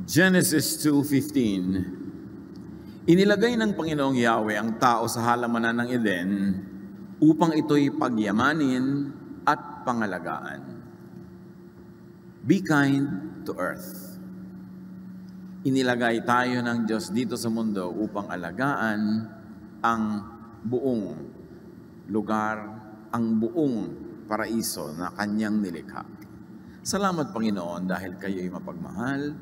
Genesis 2:15. Inilagay ng Panginoong Yahweh ang tao sa halamanan ng Eden upang ito'y pagyamanin at pangalagaan. Be kind to earth. Inilagay tayo ng Diyos dito sa mundo upang alagaan ang buong lugar, ang buong paraiso na Kanyang nilikha. Salamat, Panginoon, dahil kayo'y mapagmahal.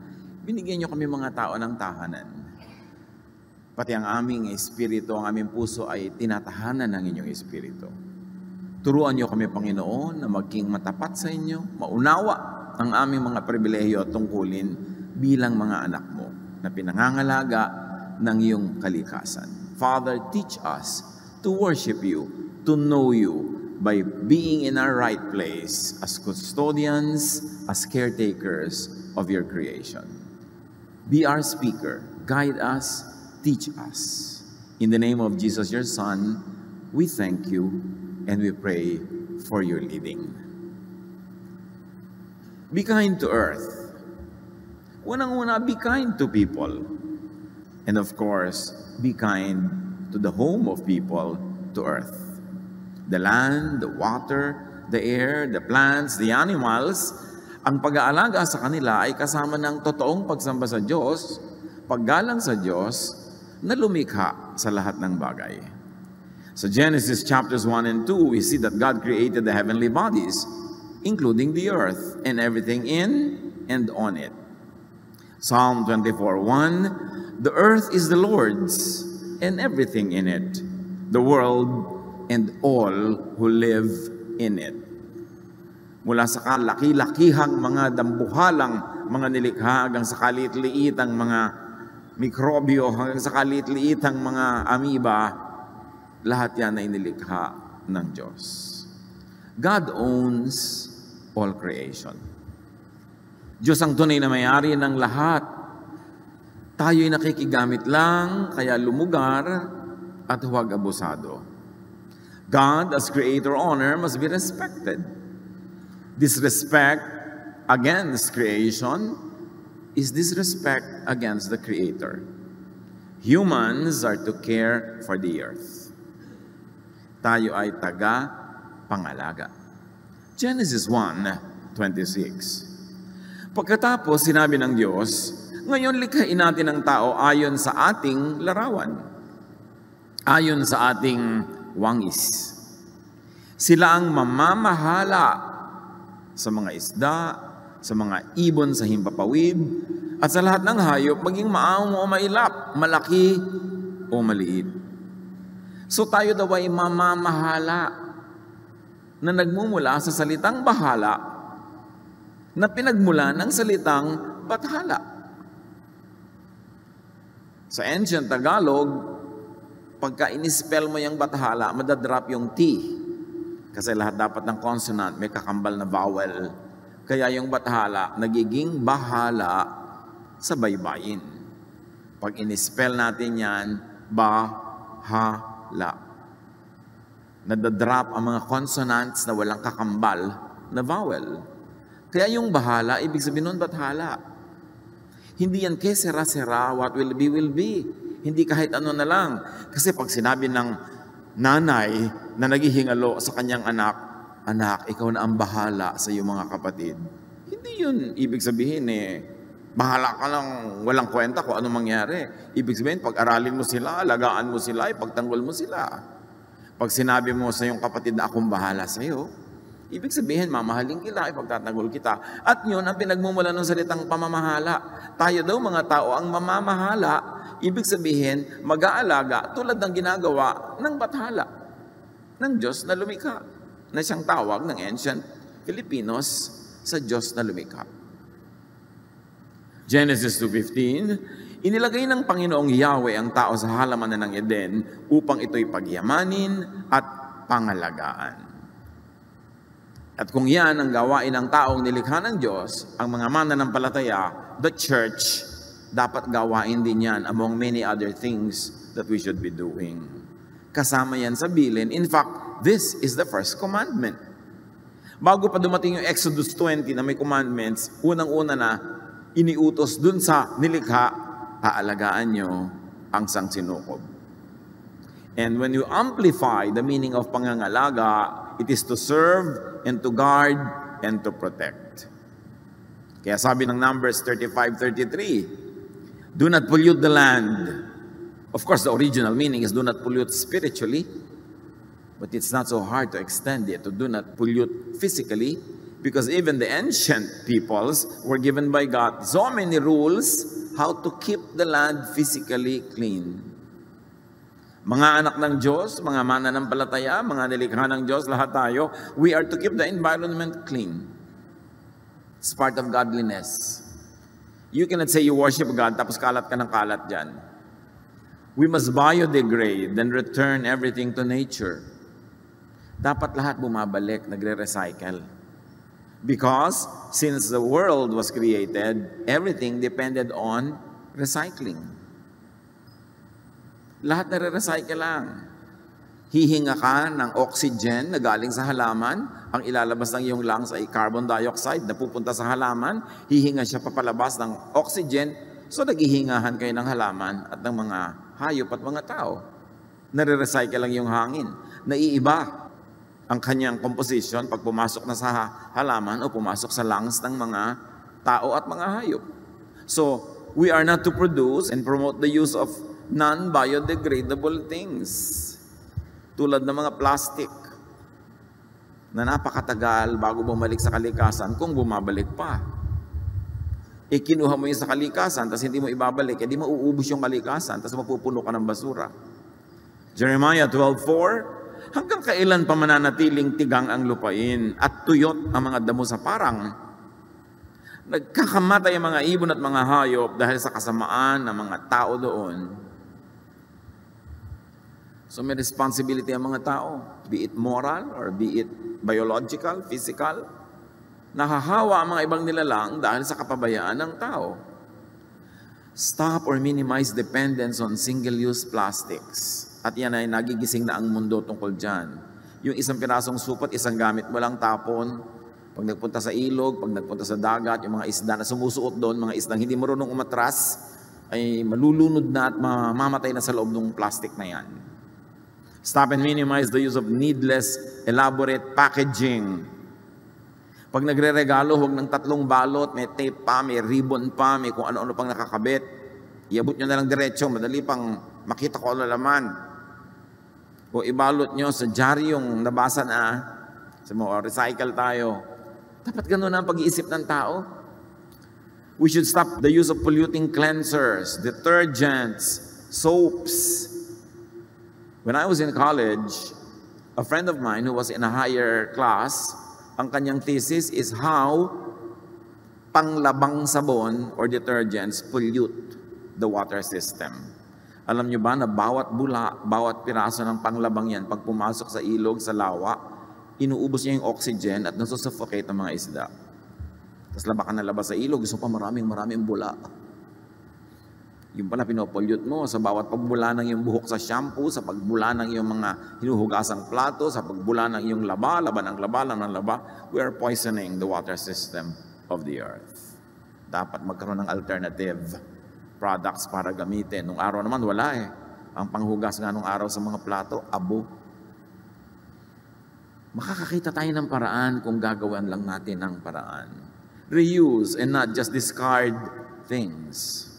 Binigyan niyo kami mga tao ng tahanan. Pati ang aming espiritu, ang aming puso ay tinatahanan ng inyong espiritu. Turuan niyo kami, Panginoon, na maging matapat sa inyo, maunawa ang aming mga pribilehiyo at tungkulin bilang mga anak mo na pinangangalaga ng iyong kalikasan. Father, teach us to worship you, to know you by being in our right place as custodians, as caretakers of your creation. Be our speaker, guide us, teach us. In the name of Jesus, your Son, we thank you and we pray for your leading. Be kind to earth. Unang-una, be kind to people. And of course, be kind to the home of people, to earth. The land, the water, the air, the plants, the animals, ang pag-aalaga sa kanila ay kasama ng totoong pagsamba sa Diyos, paggalang sa Diyos, na lumikha sa lahat ng bagay. So Genesis chapters 1 and 2, we see that God created the heavenly bodies, including the earth and everything in and on it. Psalm 24:1, the earth is the Lord's and everything in it, the world and all who live in it. Mula sa kalaki-lakihang mga dambuhalang mga nilikha hanggang sa kaliit-liitang mga mikrobyo, hanggang sa kaliit-liitang mga amoeba, lahat yan ay nilikha ng Diyos. God owns all creation. Diyos ang tunay na may-ari ng lahat. Tayo'y nakikigamit lang, kaya lumugar at huwag abusado. God as creator owner must be respected. Disrespect against creation is disrespect against the Creator. Humans are to care for the earth. Tayo ay taga-pangalaga. Genesis 1:26. Pagkatapos, sinabi ng Diyos, ngayon likhain natin ang tao ayon sa ating larawan, ayon sa ating wangis. Sila ang mamamahala sa mga isda, sa mga ibon sa himpapawid, at sa lahat ng hayop, maging maamo o mailap, malaki o maliit. So tayo daw ay mamamahala na nagmumula sa salitang bahala na pinagmula ng salitang bathala. Sa ancient Tagalog, pagka inispell mo yung bathala, madadrop yung T. Kasi lahat dapat ng consonant may kakambal na vowel. Kaya yung bathala nagiging bahala sa baybayin. Pag inispell natin yan, bahala. Nadadrop ang mga consonants na walang kakambal na vowel. Kaya yung bahala, ibig sabihin nun bathala. Hindi yan que sera, what will be, will be. Hindi kahit ano na lang. Kasi pag sinabi ng nanay na naghihingalo sa kanyang anak, anak, ikaw na ang bahala sa iyong mga kapatid. Hindi yun ibig sabihin bahala ka lang, walang kwenta kung ano mangyari. Ibig sabihin, pag-aralin mo sila, alagaan mo sila, ipagtanggol mo sila. Pag sinabi mo sa iyong kapatid na akong bahala sa iyo, ibig sabihin, mamahalin kita, ipagtatanggol kita. At yun ang pinagmumula ng salitang pamamahala. Tayo daw mga tao ang mamamahala. Ibig sabihin, mag-aalaga tulad ng ginagawa ng bathala ng Diyos na lumikha, na siyang tawag ng ancient Filipinos sa Diyos na lumikha. Genesis 2:15, inilagay ng Panginoong Yahweh ang tao sa halamanan ng Eden upang ito'y pagyamanin at pangalagaan. At kung yan ang gawain ng taong nilikha ng Diyos, ang mga mananampalataya, the church, dapat gawain din yan among many other things that we should be doing. Kasama yan sa bilin. In fact, this is the first commandment. Bago pa dumating yung Exodus 20 na may commandments, unang-una na, iniutos dun sa nilikha, aalagaan nyo ang sangsinukob. And when you amplify the meaning of pangangalaga, it is to serve and to guard and to protect. Kaya sabi ng Numbers 35:33, do not pollute the land. Of course, the original meaning is do not pollute spiritually, but it's not so hard to extend it to do not pollute physically, because even the ancient peoples were given by God so many rules how to keep the land physically clean. Mga anak ng Diyos, mga mananampalataya, mga nilikha ng Diyos, lahat tayo, we are to keep the environment clean. It's part of godliness. You cannot say you worship God tapos kalat ka ng kalat dyan. We must biodegrade and return everything to nature. Dapat lahat bumabalik, nagre-recycle. Because since the world was created, everything depended on recycling. Lahat nare-recycle lang. Hihinga ka ng oxygen na galing sa halaman, ang ilalabas ng iyong lungs ay carbon dioxide na pupunta sa halaman, hihinga siya papalabas ng oxygen, so naghihingahan kayo ng halaman at ng mga hayop at mga tao. Nare-recycle lang yung hangin. Naiiba ang kanyang composition pag pumasok na sa halaman o pumasok sa lungs ng mga tao at mga hayop. So, we are not to produce and promote the use of non-biodegradable things. Tulad ng mga plastic na napakatagal bago bumalik sa kalikasan kung bumabalik pa. Kinuha mo yun sa kalikasan, tapos hindi mo ibabalik, di mauubos yung kalikasan, tapos mapupuno ka ng basura. Jeremiah 12:4, hanggang kailan pa mananatiling tigang ang lupain at tuyot ang mga damo sa parang? Nagkakamatay ang mga ibon at mga hayop dahil sa kasamaan ng mga tao doon. So may responsibility ang mga tao, be it moral or be it biological, physical. Nahahawa ang mga ibang nilalang dahil sa kapabayaan ng tao. Stop or minimize dependence on single-use plastics. At yan ay nagigising na ang mundo tungkol dyan. Yung isang pirasong supot, isang gamit mo lang tapon. Pag nagpunta sa ilog, pag nagpunta sa dagat, yung mga isda na sumusuot doon, mga isdang hindi marunong umatras, ay malulunod na at mamamatay na sa loob ng plastic na yan. Stop and minimize the use of needless, elaborate packaging. Pag nagre-regalo, huwag ng 3 balot, may tape pa, may ribbon pa, may kung ano-ano pang nakakabit. Iabot nyo na lang diretso, madali pang makita ko ano laman. O ibalot nyo sa diaryong nabasa na, sa mga recycle tayo. Dapat ganun ang pag-iisip ng tao. We should stop the use of polluting cleansers, detergents, soaps. When I was in college, a friend of mine who was in a higher class, ang kanyang thesis is how panglabang sabon or detergents pollute the water system. Alam nyo ba na bawat bula, bawat piraso ng panglabang yan, pag pumasok sa ilog, sa lawa, inuubos niya yung oxygen at nasusuffocate ang mga isda. Tapos laba ka na labas sa ilog, gusto pa maraming bula. Yung pala pinopollute mo sa bawat pagbula ng iyong buhok sa shampoo, sa pagbula ng iyong mga hinuhugasang plato, sa pagbula ng iyong laba ng laba, we are poisoning the water system of the earth. Dapat magkaroon ng alternative products para gamitin. Nung araw naman, wala eh. Ang panghugas nga nung araw sa mga plato, abo. Makakakita tayo ng paraan kung gagawan lang natin ng paraan. Reuse and not just discard things.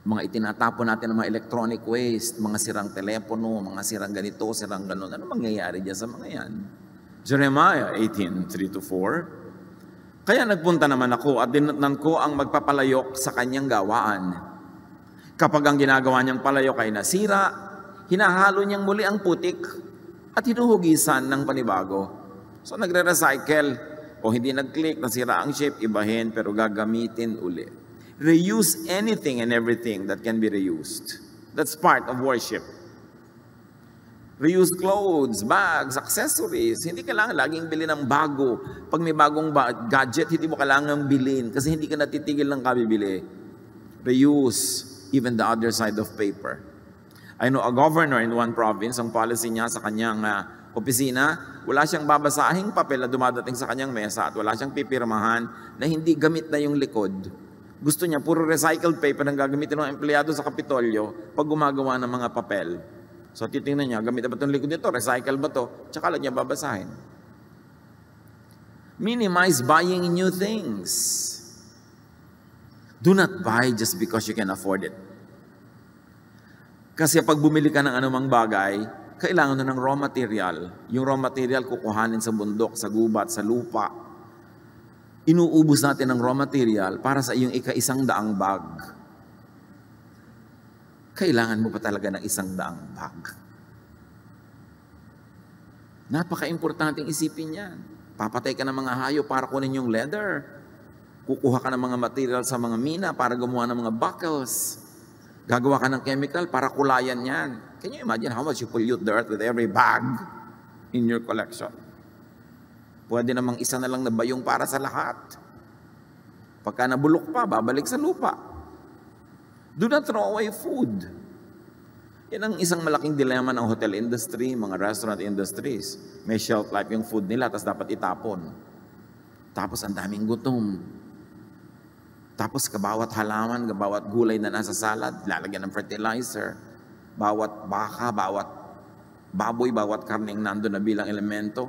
Mga itinatapon natin ng mga electronic waste, mga sirang telepono, mga sirang ganito, sirang ganon. Ano mangyayari dyan sa mga yan? Jeremiah 18:3-4. Kaya nagpunta naman ako at dinatnan ko ang magpapalayok sa kanyang gawaan. Kapag ang ginagawa niyang palayok ay nasira, hinahalo niyang muli ang putik at hinuhugisan ng panibago. So nagre-recycle o hindi nag-click, nasira ang shape, ibahin pero gagamitin uli. Reuse anything and everything that can be reused. That's part of worship. Reuse clothes, bags, accessories. Hindi kailangan laging bilhin ng bago. Pag may bagong gadget, hindi mo kailangan bilhin kasi hindi ka natitigil ng kabibili. Reuse even the other side of paper. I know a governor in one province, ang policy niya sa kanyang opisina, wala siyang babasahing papel na dumadating sa kanyang mesa at wala siyang pipirmahan na hindi gamit na yung likod. Gusto niya, puro recycled paper ang gagamitin ng empleyado sa Kapitolyo pag gumagawa ng mga papel. So titingnan niya, gamit na ba itong likod nito? Recycle ba ito? Tsaka lang niya babasahin. Minimize buying new things. Do not buy just because you can afford it. Kasi pag bumili ka ng anumang bagay, kailangan na ng raw material. Yung raw material kukuhanin sa bundok, sa gubat, sa lupa. Inuubos natin ng raw material para sa iyong ika-100 bag. Kailangan mo pa talaga ng 100 bag. Napaka-importanting isipin yan. Papatay ka ng mga hayop para kunin yung leather. Kukuha ka ng mga material sa mga mina para gumawa ng mga buckles. Gagawa ka ng chemical para kulayan yan. Can you imagine how much you pollute the earth with every bag in your collection? Pwede namang isa na lang na bayong para sa lahat. Pagka nabulok pa, babalik sa lupa. Do not throw away food. Yan ang isang malaking dilema ng hotel industry, mga restaurant industries. May shelf life yung food nila, tapos dapat itapon. Tapos ang daming gutom. Tapos kabawat halaman, kabawat gulay na nasa salad, lalagyan ng fertilizer. Bawat baka, bawat baboy, bawat karneng nando na bilang elemento.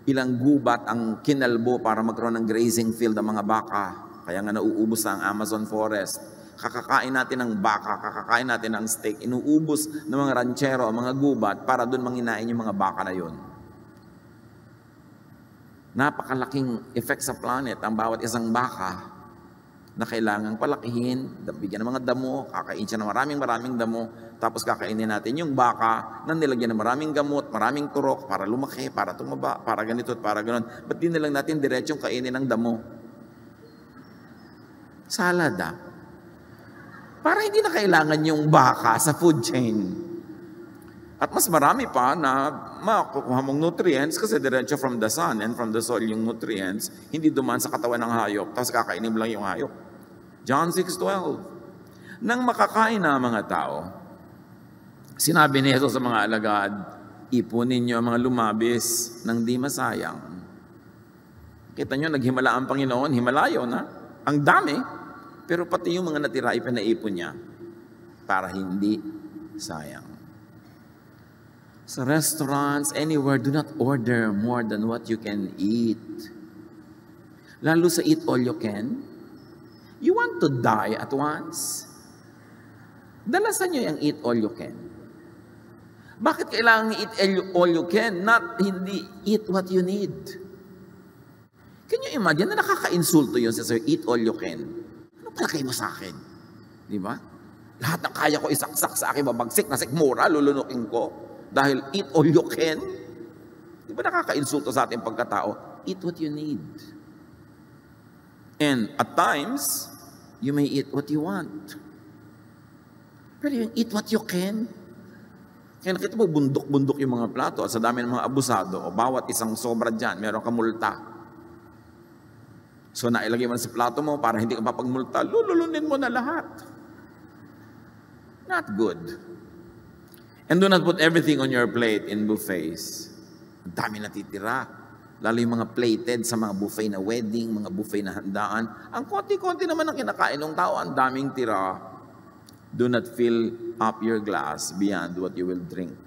Ilang gubat ang kinalbo para magkaroon ng grazing field ng mga baka. Kaya nga nauubos na ang Amazon forest. Kakakain natin ng baka, kakakain natin ng steak. Inuubos ng mga ranchero, mga gubat para doon manginain yung mga baka na yun. Napakalaking effect sa planet ang bawat isang baka na kailangang palakihin, bigyan ng mga damo, kakain siya ng maraming damo, tapos kakainin natin yung baka na nilagyan ng maraming gamot, maraming turok para lumaki, para tumaba, para ganito at para ganon. Ba't di na lang natin diretsong kainin ng damo? Salad Para hindi na kailangan yung baka sa food chain. At mas marami pa na makukuha mong nutrients kasi diretso from the sun and from the soil yung nutrients, hindi dumaan sa katawan ng hayop, tapos kakainin mo lang yung hayop. John 6:12. Nang makakain na mga tao, sinabi ni Jesus sa mga alagad, ipunin niyo ang mga lumabis nang di masayang. Kita niyo, naghimala ang Panginoon, himalayo na. Ang dami, pero pati yung mga natira ipinaipon niya para hindi sayang. Sa restaurants, anywhere, do not order more than what you can eat. Lalo sa eat all you can. You want to die at once? Dalasan nyo yung eat all you can. Bakit kailangan eat all you can, not hindi eat what you need? Can you imagine na nakaka-insulto yun sa sir, eat all you can? Ano palagay mo sa akin? Di ba? Lahat ng kaya ko isaksak sa akin, mabagsik na sikmura, lulunukin ko. Dahil eat all you can. Di ba nakaka-insulto sa ating pagkatao? Eat what you need. And at times, you may eat what you want. Pero yung eat what you can, kaya nakita mo bundok-bundok yung mga plato at sa dami ng mga abusado, o bawat isang sobra dyan, meron ka multa. So nailagay mo sa plato mo para hindi ka mapagmulta, lululunin mo na lahat. Not good. And do not put everything on your plate in buffets. Ang dami natitira. Lalo yung mga plated sa mga buffet na wedding, mga buffet na handaan. Ang konti-konti naman ang kinakain ng tao, ang daming tira. Do not fill up your glass beyond what you will drink.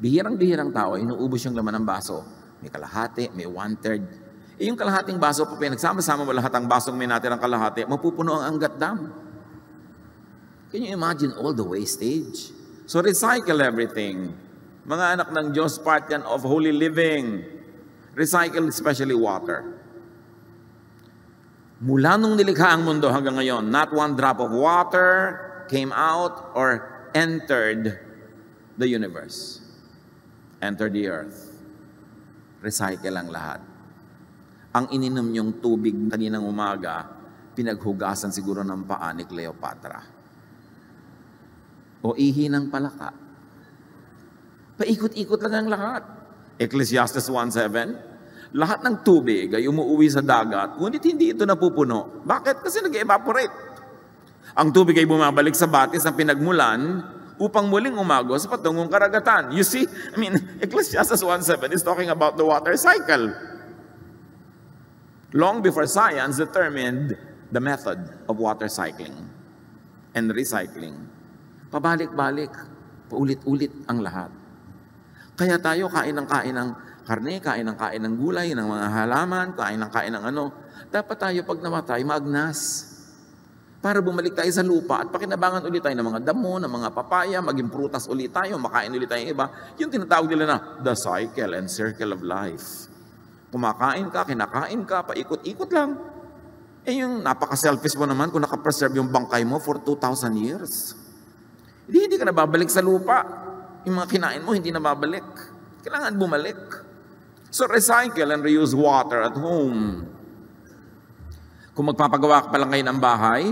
Bihirang-bihirang tao, inuubos yung laman ng baso. May kalahati, may 1/3. Yung kalahating baso, pa pinagsama-sama mo lahat ang basong may natirang kalahati, mapupuno ang Angat Dam. Can you imagine all the wastage? So recycle everything. Mga anak ng Diyos, part yan of holy living. Recycle especially water. Mula nung nilikha ang mundo hanggang ngayon, not one drop of water came out or entered the universe. Entered the earth. Recycle ang lahat. Ang ininom niyong tubig kaninang umaga, pinaghugasan siguro ng paa ni Cleopatra. O ihi ng palaka. Paikot-ikot lang ang lahat. Ecclesiastes 1:7, lahat ng tubig ay umuuwi sa dagat, ngunit hindi ito napupuno. Bakit? Kasi nag-evaporate. Ang tubig ay bumabalik sa batis na pinagmulan upang muling umagos sa patungong karagatan. You see, I mean, Ecclesiastes 1:7 is talking about the water cycle. Long before science determined the method of water cycling and recycling. Pabalik-balik, paulit-ulit ang lahat. Kaya tayo kain ng karne, kain ng gulay, ng mga halaman, kain ng ano. Dapat tayo pag namatay, maagnas. Para bumalik tayo sa lupa at pakinabangan ulit tayo ng mga damo, ng mga papaya, maging prutas ulit tayo, makain ulit tayo iba. Yung tinatawag nila na the cycle and circle of life. Kumakain ka, kinakain ka, paikot-ikot lang. Eh yung napaka-selfish mo naman kung nakapreserve yung bangkay mo for 2,000 years. Hindi ka na babalik sa lupa. Yung mga kinain mo, hindi na babalik. Kailangan bumalik. So recycle and reuse water at home. Kung magpapagawa ka pa lang kayo ng bahay,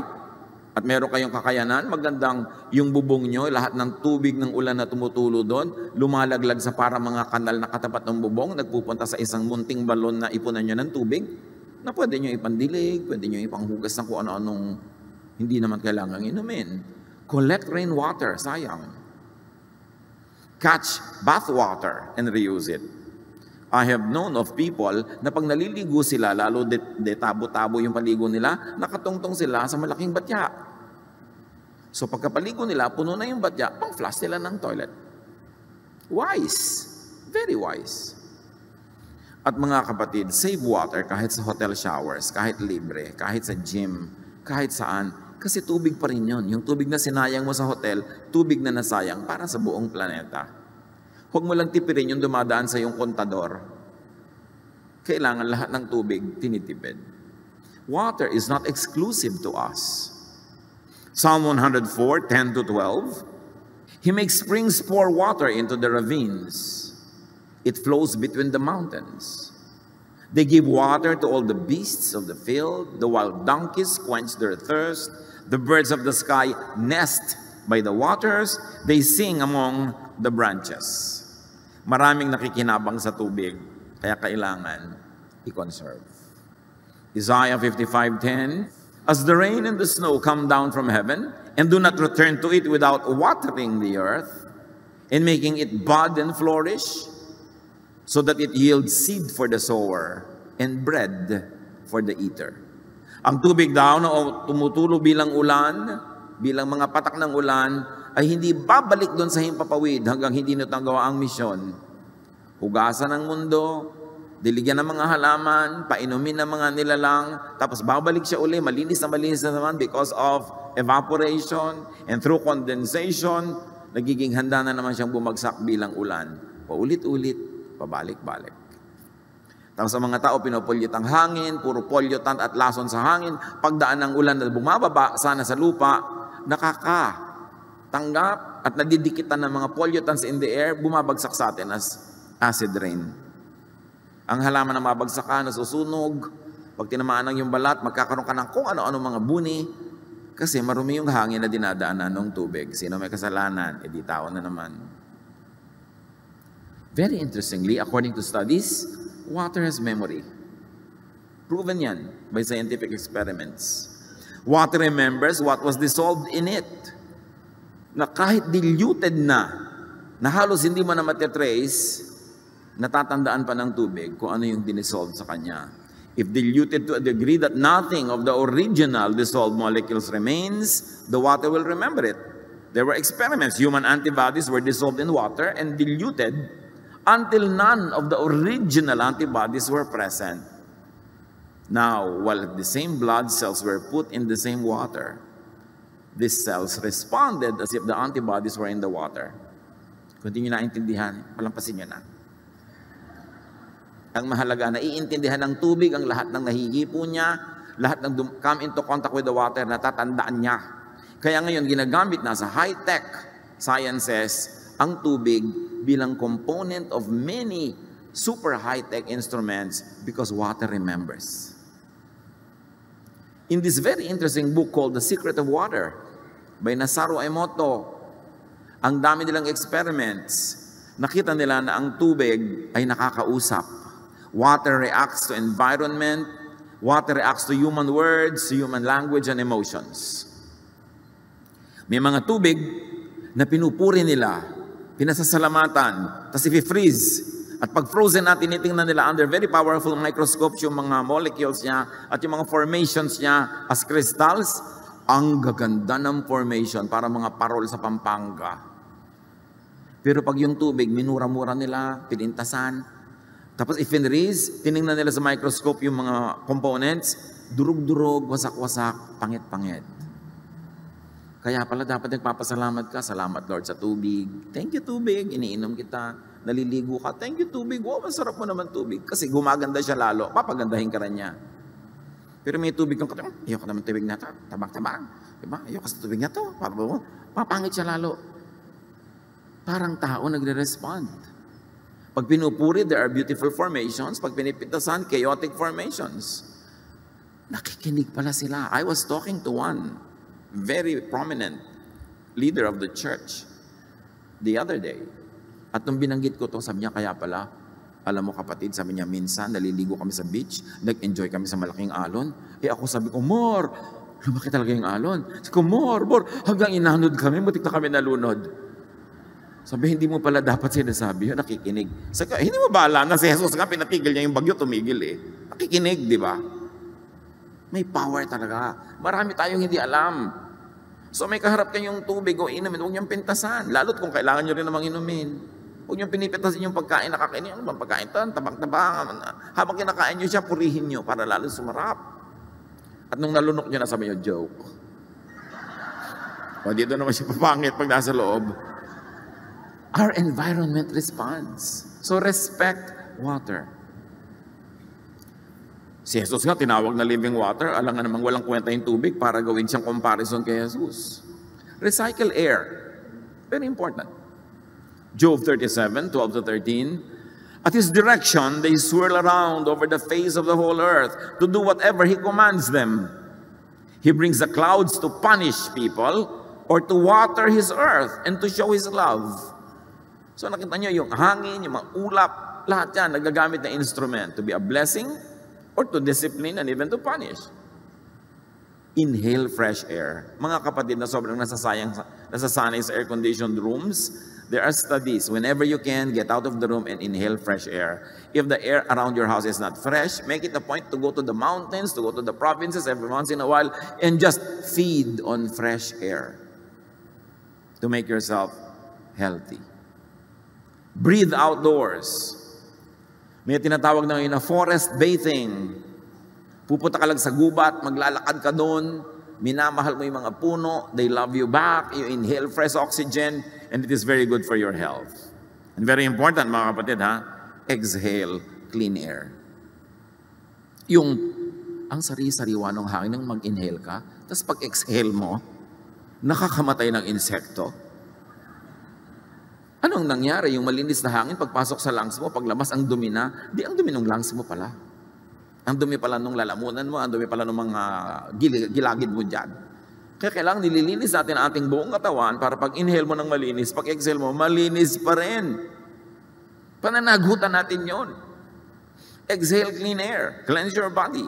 at meron kayong kakayanan, magandang yung bubong nyo, lahat ng tubig ng ulan na tumutulo doon, lumalaglag sa para mga kanal na katapat ng bubong, nagpupunta sa isang munting balon na ipunan nyo ng tubig, na pwede nyo ipandilig, pwede nyo ipanghugas ng kung ano-anong hindi naman kailangang inumin. Collect rainwater, sayang. Catch bathwater and reuse it. I have known of people na pag naliligo sila, lalo tabo-tabo yung paligo nila, nakatungtong sila sa malaking batya. So pagkapaligo nila, puno na yung batya, pang-flush nila ng toilet. Wise. Very wise. At mga kapatid, save water kahit sa hotel showers, kahit libre, kahit sa gym, kahit saan. Kasi tubig pa rin yun. Yung tubig na sinayang mo sa hotel, tubig na nasayang para sa buong planeta. Huwag mo lang tipirin yung dumadaan sa iyong kontador. Kailangan lahat ng tubig tinitipid. Water is not exclusive to us. Psalm 104:10-12. He makes springs pour water into the ravines. It flows between the mountains. They give water to all the beasts of the field. The wild donkeys quench their thirst. The birds of the sky nest by the waters. They sing among the branches. Maraming nakikinabang sa tubig, kaya kailangan i-conserve. Isaiah 55:10. As the rain and the snow come down from heaven and do not return to it without watering the earth and making it bud and flourish, so that it yields seed for the sower and bread for the eater. Ang tubig daw na tumutulo bilang ulan, bilang mga patak ng ulan, ay hindi babalik doon sa himpapawid hanggang hindi natagawa ang misyon. Hugasan ng mundo, diligyan ng mga halaman, painumin ng mga nilalang, tapos babalik siya uli, malinis na naman because of evaporation and through condensation, nagiging handa na naman siyang bumagsak bilang ulan. Paulit-ulit, pabalik-balik. Tapos sa mga tao, pinopolyut ang hangin, puro pollutant at lason sa hangin, pagdaan ng ulan na bumababa sana sa lupa, nakakatanggap at nadidikitan ng mga pollutants in the air, bumabagsak sa atin as acid rain. Ang halaman na mabagsak ka, nasusunog. Pag tinamaan ng yung balat, magkakaroon ka ng kung ano-ano mga buni. Kasi marumi yung hangin na dinadaanan ng tubig. Sino may kasalanan? E di tao na naman. Very interestingly, according to studies, water has memory. Proven yan by scientific experiments. Water remembers what was dissolved in it. Na kahit diluted na halos hindi mo na matitrace, natatandaan pa ng tubig kung ano yung dinisolve sa kanya. If diluted to a degree that nothing of the original dissolved molecules remains, the water will remember it. There were experiments. Human antibodies were dissolved in water and diluted until none of the original antibodies were present. Now, while the same blood cells were put in the same water, these cells responded as if the antibodies were in the water. Kung hindi nyo naintindihan, palampasin nyo na. Ang mahalaga, naiintindihan ng tubig ang lahat ng nahihipo niya, lahat ng come into contact with the water, natatandaan niya. Kaya ngayon, ginagamit na sa high-tech sciences ang tubig bilang component of many super high-tech instruments because water remembers. In this very interesting book called The Secret of Water by Masaru Emoto, ang dami nilang experiments, nakita nila na ang tubig ay nakakausap. Water reacts to environment. Water reacts to human words, to human language and emotions. May mga tubig na pinupuri nila, pinasasalamatan, tapos i-freeze. At pag frozen natin, tinitingnan nila under very powerful microscopes yung mga molecules niya at yung mga formations niya as crystals, ang gaganda ng formation para mga parol sa Pampanga. Pero pag yung tubig, minura-mura nila, pinintasan, tapos i-freeze, tiningnan nila sa microscope yung mga components, durug-durug, wasak-wasak, pangit-pangit. Kaya pala dapat nagpapasalamat ka. Salamat Lord sa tubig. Thank you tubig. Iniinom kita. Naliligo ka. Thank you tubig. Wow, masarap mo naman tubig. Kasi gumaganda siya lalo. Papagandahin ka rin niya. Pero may tubig kang katulad. Ayoko naman tubig na ito. Tabang-tabang. Diba? Ayoko sa tubig na ito. Papangit siya lalo. Parang tao nagre-respond. Pag pinupuri, there are beautiful formations. Pag pinipitasan, chaotic formations. Nakikinig pala sila. I was talking to one very prominent leader of the church the other day. At nung binanggit ko to, sabi niya, kaya pala, alam mo kapatid, sabi niya, minsan naliligo kami sa beach, nag-enjoy kami sa malaking alon. Ako sabi ko, more, lumaki talaga yung alon. Sabi ko, more, hanggang inanod kami, butik na kami nalunod. Sabi, hindi mo pala dapat sinasabi yun, nakikinig. Sabi ko, hindi mo ba alam na si Jesus nga, pinatigil niya yung bagyo, tumigil Nakikinig, di ba? May power talaga. Marami tayong hindi alam. So may kaharap kayong tubig o inumin, huwag niyong pintasan. Lalo't kung kailangan niyo rin namang inumin. Huwag niyong pinipitasin yung pagkain na kakainin. Ano bang pagkain ito? Tabang-tabang. Habang kinakain niyo siya, purihin niyo para lalo sumarap. At nung nalunok niyo na, sabi niyo, joke. O dito naman siya papangit pag nasa loob. Our environment responds. So respect water. Si Jesus nga, tinawag na living water. Alam nga namang walang kwenta yung tubig para gawin siyang comparison kay Jesus. Recycle air. Very important. Job 37:12-13. At His direction, they swirl around over the face of the whole earth to do whatever He commands them. He brings the clouds to punish people or to water His earth and to show His love. So nakita niyo yung hangin, yung mga ulap, lahat yan nagagamit na instrument to be a blessing or to discipline and even to punish. Inhale fresh air. Mga kapatid na sobrang nasasanay sa air-conditioned rooms, there are studies. Whenever you can, get out of the room and inhale fresh air. If the air around your house is not fresh, make it a point to go to the mountains, to go to the provinces every once in a while, and just feed on fresh air to make yourself healthy. Breathe outdoors. May tinatawag na yun na forest bathing. Pupunta ka lang sa gubat, maglalakad ka doon, minamahal mo yung mga puno, they love you back, you inhale fresh oxygen, and it is very good for your health. And very important mga kapatid exhale clean air. Yung, ang sari-sariwa ng hangin nang mag-inhale ka, tapos pag-exhale mo, nakakamatay ng insekto. Anong nangyari? Yung malinis na hangin, pagpasok sa lungs mo, paglabas ang dumi na, di ang dumi ng lungs mo pala. Ang dumi pala nung lalamunan mo, ang dumi pala ng mga gilagid mo dyan. Kaya kailangan nililinis natin ang ating buong katawan para pag inhale mo ng malinis, pag exhale mo, malinis pa rin. Pananagutan natin yon. Exhale clean air. Cleanse your body.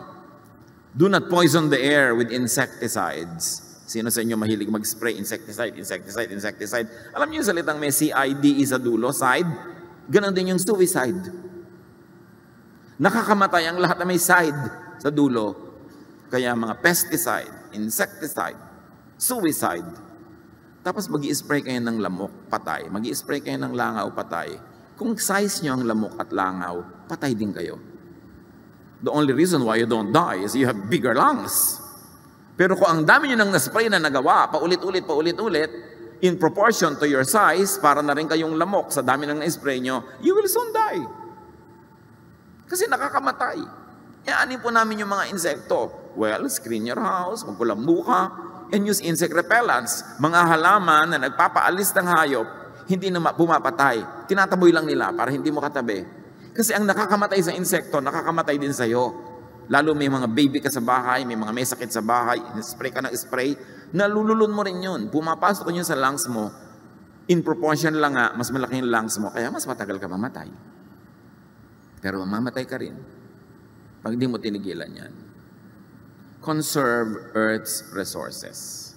Do not poison the air with insecticides. Sino sa inyo mahilig mag-spray insecticide? Alam niyo yung salitang may CIDE sa dulo, side? Ganon din yung suicide. Nakakamatay ang lahat na may side sa dulo. Kaya mga pesticide, insecticide, suicide. Tapos mag-i-spray kayo ng lamok, patay. Mag-i-spray kayo ng langaw, patay. Kung size nyo ang lamok at langaw, patay din kayo. The only reason why you don't die is you have bigger lungs. Pero kung ang dami nyo nang na-spray na nagawa, paulit-ulit, in proportion to your size, para na rin kayong lamok sa dami nang na-spray nyo, you will soon die. Kasi nakakamatay. Iaanin po namin yung mga insekto. Well, screen your house, magkulambu ka, and use insect repellents. Mga halaman na nagpapaalis ng hayop, hindi na pumapatay. Tinataboy lang nila para hindi mo katabi. Kasi ang nakakamatay sa insekto, nakakamatay din sa'yo. Lalo may mga baby ka sa bahay, may mga may sakit sa bahay, spray ka ng spray, nalululun mo rin yun. Pumapasok yun sa lungs mo. In proportion lang nga, mas malaki yung lungs mo, kaya mas matagal ka mamatay. Pero mamamatay ka rin pag di mo tinigilan yan. Conserve Earth's resources.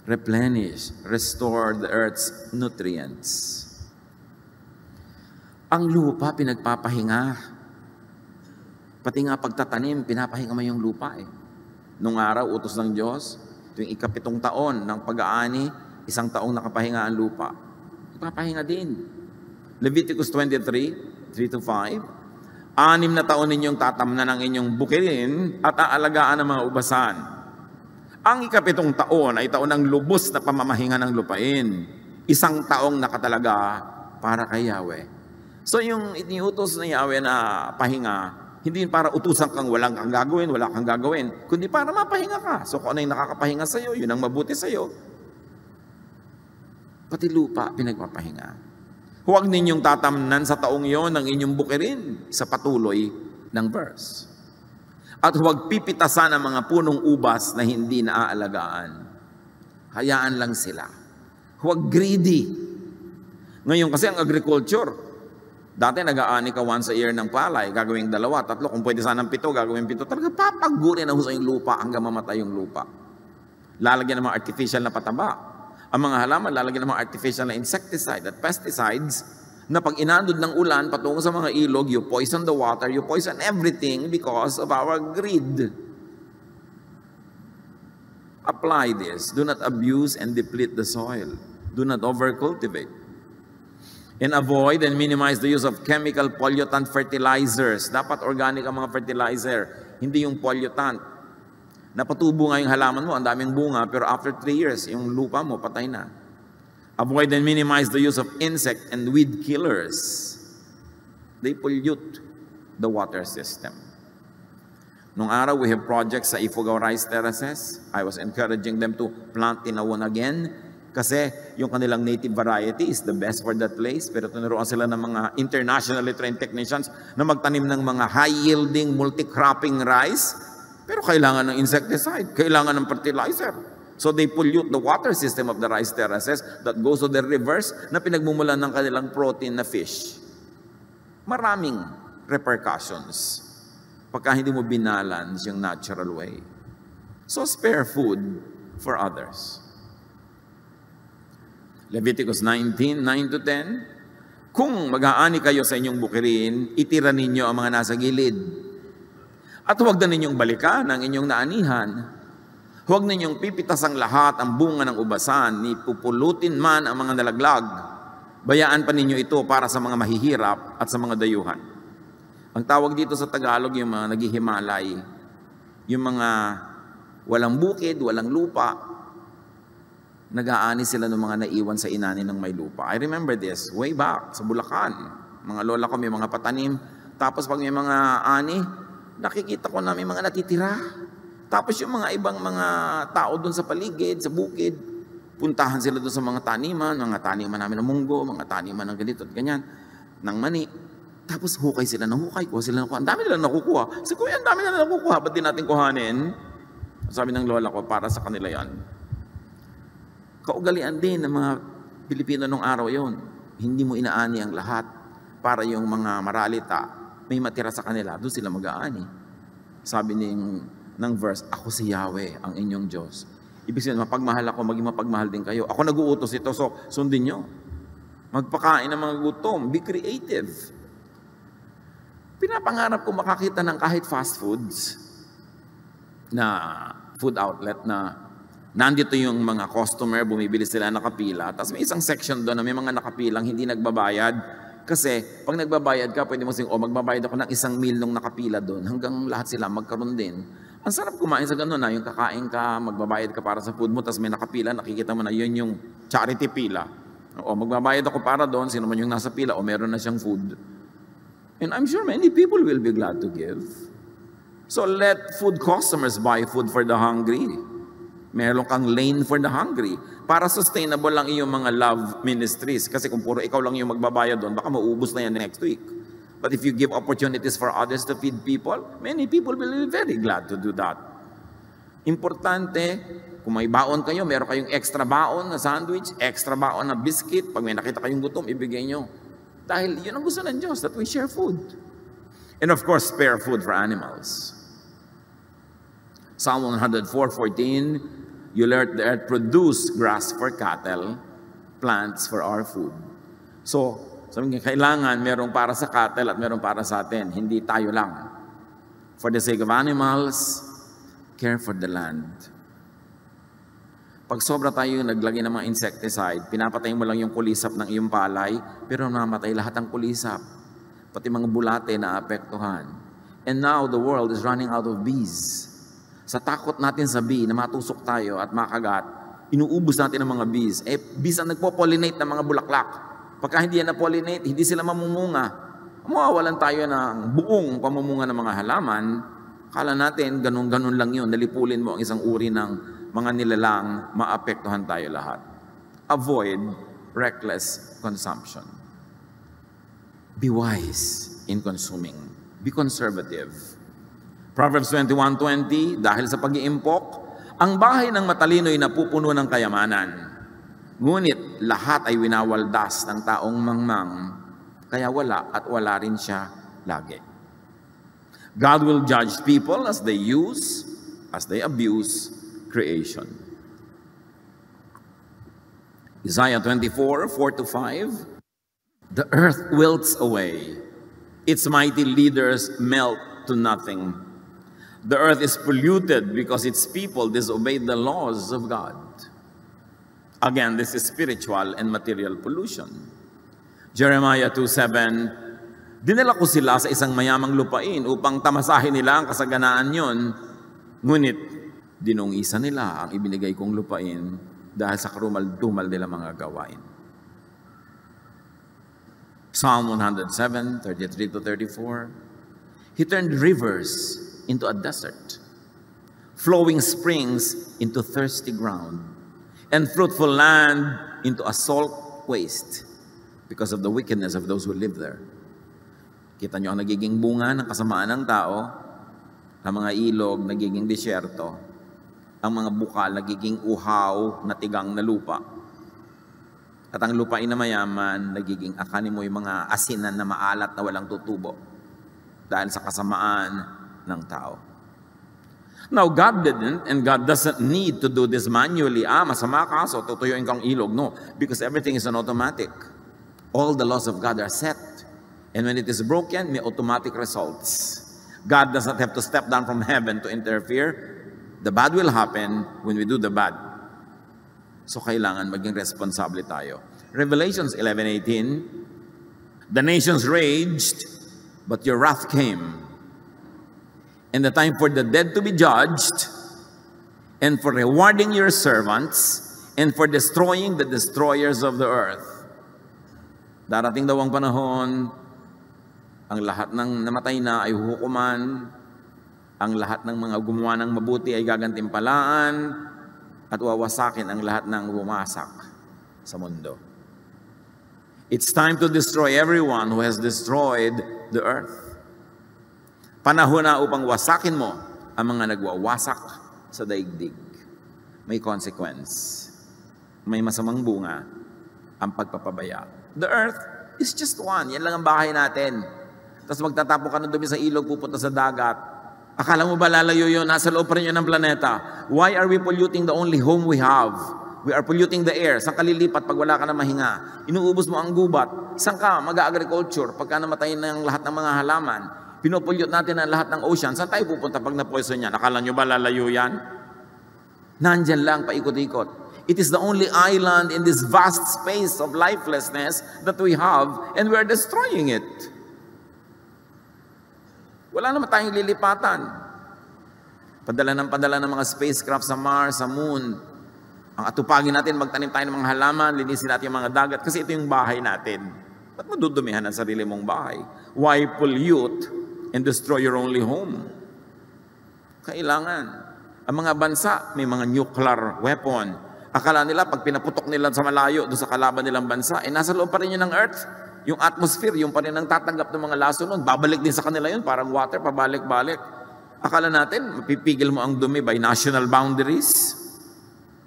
replenish, restore the earth's nutrients. Ang lupa, pinagpapahinga. Pati nga pagtatanim, pinapahinga mo yung lupa eh. Nung araw, utos ng Diyos, tuwing ika-7 taon ng pag-aani, 1 taong nakapahinga ang lupa. Ipapahinga din. Leviticus 23, 3-5, 6 na taon ninyong tatamnan ang inyong bukirin at aalagaan ang mga ubasan. Ang ika-7 taon ay taon ng lubos na pamamahinga ng lupain. 1 taong nakatalaga para kay Yahweh. So yung iniutos na Yahweh na pahinga, hindi para utusan kang wala kang gagawin, kundi para mapahinga ka. So kung ano yung nakakapahinga sa'yo, yun ang mabuti sa'yo. Pati lupa, pinagpapahinga. Huwag ninyong tatamnan sa taong yon ang inyong bukirin sa patuloy ng verse. At huwag pipitasan ang mga punong ubas na hindi naaalagaan. Hayaan lang sila. Huwag greedy. Ngayon kasi ang agriculture, dati nag-aani ka once a year ng palay, gagawing 2, 3, kung pwede sanang 7, gagawing 7. Talaga papagurin na sa yung lupa hanggang mamatay yung lupa. Lalagyan ng mga artificial na pataba. Ang mga halaman, lalagyan ng mga artificial na insecticide at pesticides na pag inandod ng ulan patungo sa mga ilog, you poison the water, you poison everything because of our greed. Apply this. Do not abuse and deplete the soil. Do not overcultivate. And avoid and minimize the use of chemical pollutant fertilizers. Dapat organic ang mga fertilizer, hindi yung pollutant. Napatubo nga yung halaman mo, ang daming bunga, pero after 3 years, yung lupa mo, patay na. Avoid and minimize the use of insect and weed killers. They pollute the water system. Nung araw, we have projects sa Ifugao Rice Terraces. I was encouraging them to plant tinawon again. Kasi yung kanilang native variety is the best for that place. Pero tinuruan sila ng mga internationally trained technicians na magtanim ng mga high-yielding, multi-cropping rice. Pero kailangan ng insecticide, kailangan ng fertilizer. So they pollute the water system of the rice terraces that goes to the rivers na pinagmumulan ng kanilang protein na fish. Maraming repercussions pagka hindi mo binalance yung natural way. So spare food for others. Leviticus 19, 9-10, kung mag-aani kayo sa inyong bukirin, itira ninyo ang mga nasa gilid. At huwag na ninyong balikan ang inyong naanihan. Huwag ninyong pipitas ang lahat ang bunga ng ubasan, ni pupulutin man ang mga nalaglag. Bayaan pa ninyo ito para sa mga mahihirap at sa mga dayuhan. Ang tawag dito sa Tagalog, yung mga naghihimalay, yung mga walang bukid, walang lupa, nag-aani sila ng mga naiwan sa inani ng may lupa. I remember this way back sa Bulacan. Mga lola ko may mga patanim. Tapos pag may mga ani, nakikita ko na may mga natitira. Tapos yung mga ibang mga tao doon sa paligid, sa bukid, puntahan sila doon sa mga taniman namin ng munggo, mga taniman ng ganito at ganyan, ng mani. Tapos hukay sila ng hukay, kuha sila ng kuha. Ang dami nila nakukuha. Sabi ko, ang dami nila nakukuha. Ba't di natin kuhanin? Sabi ng lola ko, para sa kanila yan. Kaugalian din ng mga Pilipino nung araw yon. Hindi mo inaani ang lahat para yung mga maralita may matira sa kanila, doon sila mag-aani. Sabi ng verse, ako si Yahweh, ang inyong Diyos. Ibig sabihin, mapagmahal ako, maging mapagmahal din kayo. Ako nag-uutos ito, so sundin nyo. Magpakain ng mga gutom, be creative. Pinapangarap ko makakita ng kahit fast foods na food outlet na nandito yung mga customer, bumibili sila nakapila. Tapos may isang section doon na may mga nakapilang hindi nagbabayad. Kasi pag nagbabayad ka, pwede mo sing, magbabayad ako ng 1 meal nung nakapila doon hanggang lahat sila magkaroon din. Ang sarap kumain sa gano'n na yung kakain ka, magbabayad ka para sa food mo, tapos may nakapila, nakikita mo na yun yung charity pila. O magbabayad ako para doon, sino man yung nasa pila, o meron na siyang food. And I'm sure many people will be glad to give. So let food customers buy food for the hungry. Meron kang lane for the hungry. Para sustainable lang iyong mga love ministries. Kasi kung puro ikaw lang yung magbabayad doon, baka maubos na yan next week. But if you give opportunities for others to feed people, many people will be very glad to do that. Importante, kung may baon kayo, meron kayong extra baon na sandwich, extra baon na biscuit. Pag may nakita kayong gutom, ibigay nyo. Dahil yun ang gusto ng Diyos, that we share food. And of course, spare food for animals. Psalm 104:14, You let the earth produce grass for cattle, plants for our food. So, sabi nga, kailangan merong para sa cattle at merong para sa atin. Hindi tayo lang. For the sake of animals, care for the land. Pag sobra tayo naglagay ng mga insecticide, pinapatay mo lang yung kulisap ng iyong palay, pero namatay lahat ng kulisap. Pati mga bulate na apektuhan. And now, the world is running out of bees. Sa takot natin sa bee na matusok tayo at makagat, inuubos natin ang mga bees. Bees ang nagpo-pollinate ng mga bulaklak. Pagka hindi yan na-pollinate, hindi sila mamumunga. Mawawalan tayo ng buong pamumunga ng mga halaman. Kala natin, ganun-ganun lang yun. Nalipulin mo ang isang uri ng mga nilalang, maapektuhan tayo lahat. Avoid reckless consumption. Be wise in consuming. Be conservative. Proverbs 21:20, dahil sa pag-iimpok, ang bahay ng matalino ay napupuno ng kayamanan. Ngunit lahat ay winawaldas ng taong mangmang, kaya wala at wala rin siya lagi. God will judge people as they abuse creation. Isaiah 24:4-5, the earth wilts away, its mighty leaders melt to nothing. The earth is polluted because its people disobeyed the laws of God. Again, this is spiritual and material pollution. Jeremiah 2:7, dinala ko sila sa isang mayamang lupain upang tamasahin nila ang kasaganaan yon, ngunit dinungisa nila ang ibinigay kong lupain dahil sa karumal-dumal nila mga gawain. Psalm 107:33-34, He turned rivers into a desert, flowing springs into thirsty ground, and fruitful land into a salt waste because of the wickedness of those who live there. Kita nyo ang nagiging bunga ng kasamaan ng tao, ang mga ilog nagiging disyerto, ang mga bukal nagiging uhaw na tigang na lupa, at ang lupain na mayaman nagiging akanin mo yung mga asinan na maalat na walang tutubo dahil sa kasamaan ng tao. Now, God didn't, and God doesn't need to do this manually. Masama ka, so tutuyuin kang ilog. No, because everything is on automatic. All the laws of God are set. And when it is broken, may automatic results. God does not have to step down from heaven to interfere. The bad will happen when we do the bad. So kailangan maging responsable tayo. Revelations 11:18, the nations raged, but your wrath came. And the time for the dead to be judged, and for rewarding your servants, and for destroying the destroyers of the earth. Darating daw ang panahon, ang lahat ng namatay na ay hukuman, ang lahat ng mga gumawa ng mabuti ay gagantimpalaan, at wawasakin ang lahat ng bumasak sa mundo. It's time to destroy everyone who has destroyed the earth. Panahon na upang wasakin mo ang mga nagwawasak sa daigdig. May consequence. May masamang bunga ang pagpapabaya. The earth is just one. Yan lang ang bahay natin. Tapos magtatapon ka ng dumi sa ilog, pupunta sa dagat. Akala mo ba lalayo yun? Nasa loob pa rin yun ng planeta. Why are we polluting the only home we have? We are polluting the air. Saan ka lilipat pag wala ka na mahinga? Inuubos mo ang gubat. Saan ka mag-agriculture pagka namatay na ang lahat ng mga halaman? Pinopollute natin ang lahat ng ocean. Saan tayo pupunta pag na-poison yan? Akala nyo ba lalayo yan? Nandyan lang, paikot-ikot. It is the only island in this vast space of lifelessness that we have, and we are destroying it. Wala naman tayong lilipatan. Padala ng mga spacecraft sa Mars, sa Moon. Ang atupagin natin, magtanim tayo ng mga halaman, linisin natin yung mga dagat, kasi ito yung bahay natin. Ba't mo dudumihan ang sarili mong bahay? Why pollute and destroy your only home? Kailangan. Ang mga bansa, may mga nuclear weapon. Akala nila, pag pinaputok nila sa malayo, doon sa kalaban nilang bansa, nasa loob pa rin yun ng Earth. Yung atmosphere, yung pa rin ang tatanggap ng mga laso nun. Babalik din sa kanila yun, parang water, pabalik-balik. Akala natin, mapipigil mo ang dumi by national boundaries.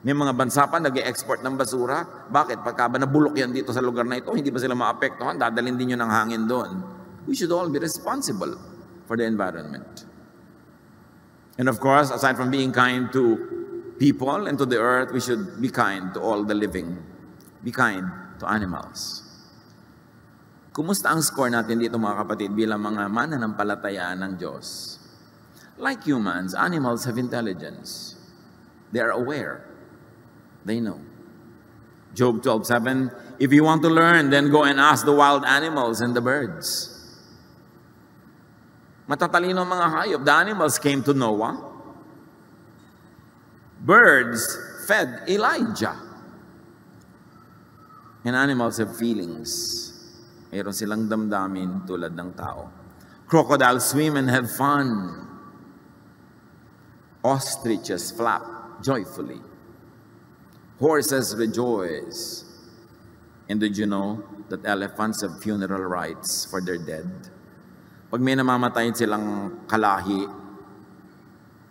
May mga bansa pa nag-e-export ng basura. Bakit? Pagka ba nabulok yan dito sa lugar na ito, hindi ba sila maapektuhan? Dadalhin din yun ng hangin doon. We should all be responsible for the environment. And of course, aside from being kind to people and to the earth, we should be kind to all the living. Be kind to animals. Kumusta ang score natin dito mga kapatid bilang mga mananampalataya ng Diyos? Like humans, animals have intelligence. They are aware. They know. Job 12:7, if you want to learn, then go and ask the wild animals and the birds. Matatalino ang mga hayop. The animals came to Noah. Birds fed Elijah. And animals have feelings. Mayroon silang damdamin tulad ng tao. Crocodiles swim and have fun. Ostriches flap joyfully. Horses rejoice. And did you know that elephants have funeral rites for their dead? Pag may namamatay silang kalahi,